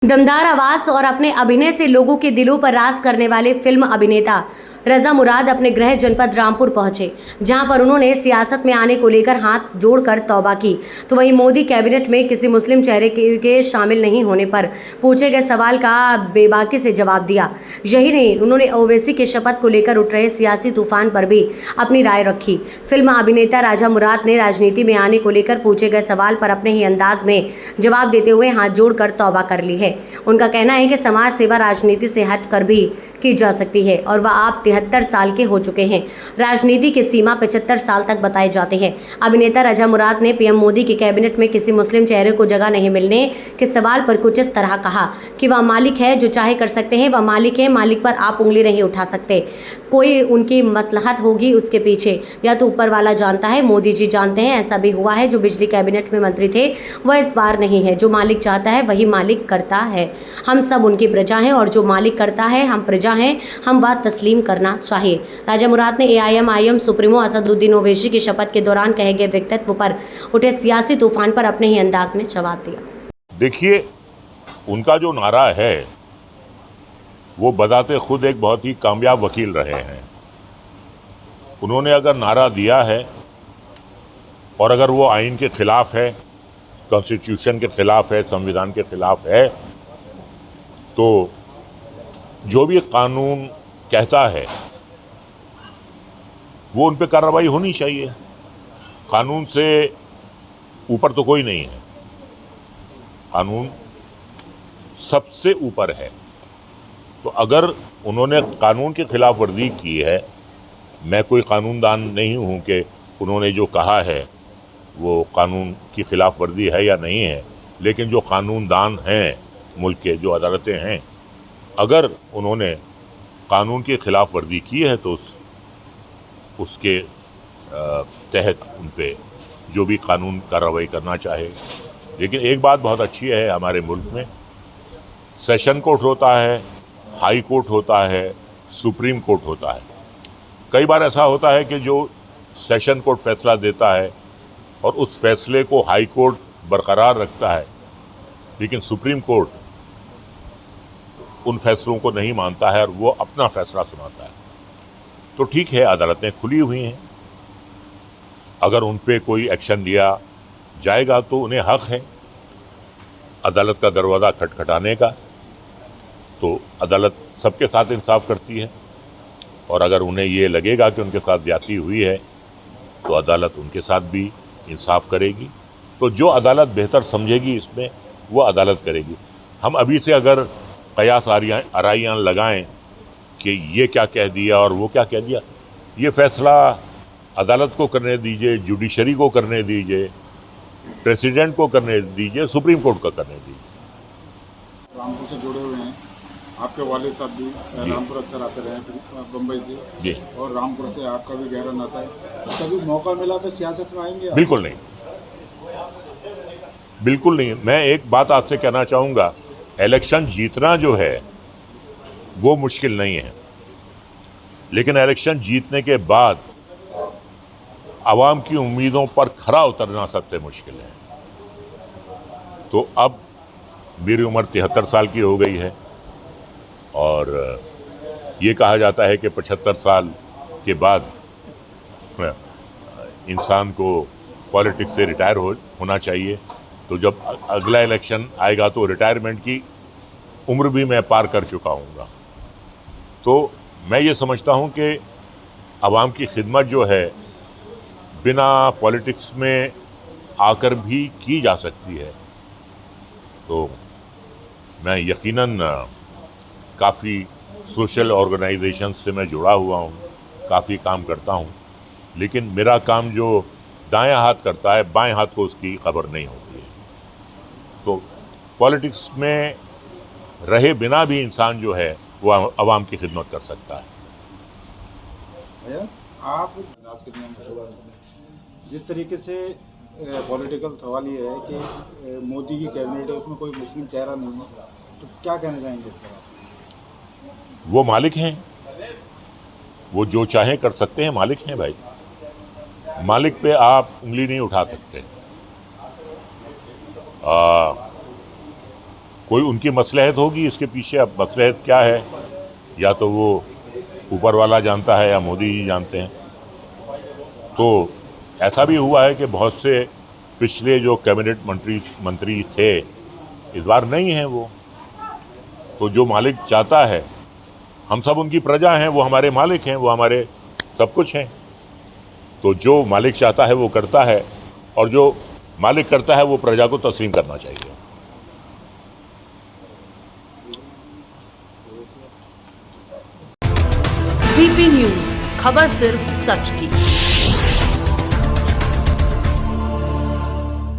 दमदार आवाज और अपने अभिनय से लोगों के दिलों पर राज करने वाले फिल्म अभिनेता रजा मुराद अपने गृह जनपद रामपुर पहुंचे, जहां पर उन्होंने सियासत में आने को लेकर हाथ जोड़कर तौबा की। तो वहीं मोदी कैबिनेट में किसी मुस्लिम चेहरे के शामिल नहीं होने पर पूछे गए सवाल का बेबाकी से जवाब दिया। यही नहीं, उन्होंने ओवैसी के शपथ को लेकर उठ रहे सियासी तूफान पर भी अपनी राय रखी। फिल्म अभिनेता राजा मुराद ने राजनीति में आने को लेकर पूछे गए सवाल पर अपने ही अंदाज में जवाब देते हुए हाथ जोड़कर तौबा कर ली है। उनका कहना है कि समाज सेवा राजनीति से हटकर भी की जा सकती है और वह आप 73 साल के हो चुके हैं। राजनीति की सीमा 75 साल तक बताए जाते हैं। अभिनेता रजा मुराद ने पीएम मोदी की कैबिनेट में किसी मुस्लिम चेहरे को जगह नहीं मिलने के सवाल पर कुछ इस तरह कहा कि वह मालिक है, जो चाहे कर सकते हैं, वह मालिक है, मालिक पर आप उंगली नहीं उठा सकते। कोई उनकी मसलहत होगी उसके पीछे, या तो ऊपर वाला जानता है, मोदी जी जानते हैं। ऐसा भी हुआ है, जो बिजली कैबिनेट में मंत्री थे वह इस बार नहीं है। जो मालिक चाहता है वही मालिक करता है। हम सब उनकी प्रजा हैं और जो मालिक करता है हम प्रजा हैं, हम बात तस्लीम करना चाहिए। राजा मुराद ने एआईएम सुप्रीमो असदुद्दीन ओवैसी की शपथ के दौरान कहे गए वक्तव्य पर उठे सियासी तूफान पर अपने ही अंदाज में जवाब दिया। देखिए, उनका जो नारा है वो बताते खुद एक बहुत ही कामयाब वकील रहे हैं। उन्होंने अगर नारा दिया है और अगर वो आइन के खिलाफ है, कॉन्स्टिट्यूशन के खिलाफ है, संविधान के खिलाफ है, तो जो भी कानून कहता है वो उन पे कार्रवाई होनी चाहिए। कानून से ऊपर तो कोई नहीं है, कानून सबसे ऊपर है। तो अगर उन्होंने कानून की खिलाफ वर्जी की है, मैं कोई कानूनदान नहीं हूं कि उन्होंने जो कहा है वो कानून की खिलाफ वर्जी है या नहीं है, लेकिन जो कानूनदान हैं मुल्क के, जो अदालतें हैं, अगर उन्होंने कानून की खिलाफ वर्जी की है तो उसके तहत उन पे जो भी कानून कार्रवाई करना चाहे। लेकिन एक बात बहुत अच्छी है, हमारे मुल्क में सेशन कोर्ट होता है, हाई कोर्ट होता है, सुप्रीम कोर्ट होता है। कई बार ऐसा होता है कि जो सेशन कोर्ट फैसला देता है और उस फैसले को हाई कोर्ट बरकरार रखता है, लेकिन सुप्रीम कोर्ट उन फैसलों को नहीं मानता है और वो अपना फैसला सुनाता है। तो ठीक है, अदालतें खुली हुई हैं, अगर उन पे कोई एक्शन लिया जाएगा तो उन्हें हक है अदालत का दरवाज़ा खटखटाने का। तो अदालत सबके साथ इंसाफ करती है और अगर उन्हें ये लगेगा कि उनके साथ ज्यादती हुई है तो अदालत उनके साथ भी इंसाफ करेगी। तो जो अदालत बेहतर समझेगी इसमें वो अदालत करेगी। हम अभी से अगर कयास आराइयाँ लगाएं कि ये क्या कह दिया और वो क्या कह दिया, ये फैसला अदालत को करने दीजिए, जुडिशरी को करने दीजिए, प्रेसिडेंट को करने दीजिए, सुप्रीम कोर्ट को करने दीजिए। रामपुर से जुड़े हुए हैं, आपके वालिद साहब भी रामपुर अक्सर आते रहे हैं बम्बई से जी, और रामपुर से आपका भी गहरा नाता है। कभी मौका मिला तो सियासत में आएंगे? बिल्कुल नहीं, बिल्कुल नहीं। मैं एक बात आपसे कहना चाहूँगा, इलेक्शन जीतना जो है वो मुश्किल नहीं है, लेकिन इलेक्शन जीतने के बाद आवाम की उम्मीदों पर खरा उतरना सबसे मुश्किल है। तो अब मेरी उम्र 73 साल की हो गई है और ये कहा जाता है कि 75 साल के बाद इंसान को पॉलिटिक्स से रिटायर होना चाहिए। तो जब अगला इलेक्शन आएगा तो रिटायरमेंट की उम्र भी मैं पार कर चुका हूँगा। तो मैं ये समझता हूँ कि आवाम की खिदमत जो है बिना पॉलिटिक्स में आकर भी की जा सकती है। तो मैं यकीनन काफ़ी सोशल ऑर्गेनाइजेशंस से मैं जुड़ा हुआ हूँ, काफ़ी काम करता हूँ, लेकिन मेरा काम जो दायां हाथ करता है बाएं हाथ को उसकी खबर नहीं होती है। तो पॉलिटिक्स में रहे बिना भी इंसान जो है वो आवाम की खिदमत कर सकता है। आप जिस तरीके से पॉलिटिकल सवाल ये है कि मोदी की कैबिनेट है, उसमें कोई मुस्लिम चेहरा नहीं है, तो क्या कहना चाहेंगे इस पर? वो मालिक हैं, वो जो चाहें कर सकते हैं, मालिक हैं भाई। मालिक पे आप उंगली नहीं उठा सकते। कोई उनकी मसलहत होगी इसके पीछे। अब मसलहत क्या है, या तो वो ऊपर वाला जानता है या मोदी जी जानते हैं। तो ऐसा भी हुआ है कि बहुत से पिछले जो कैबिनेट मंत्री थे इस बार नहीं हैं वो। तो जो मालिक चाहता है, हम सब उनकी प्रजा हैं, वो हमारे मालिक हैं, वो हमारे सब कुछ हैं। तो जो मालिक चाहता है वो करता है, और जो मालिक करता है वो प्रजा को तस्लीम करना चाहिए। डीपी न्यूज, खबर सिर्फ सच की।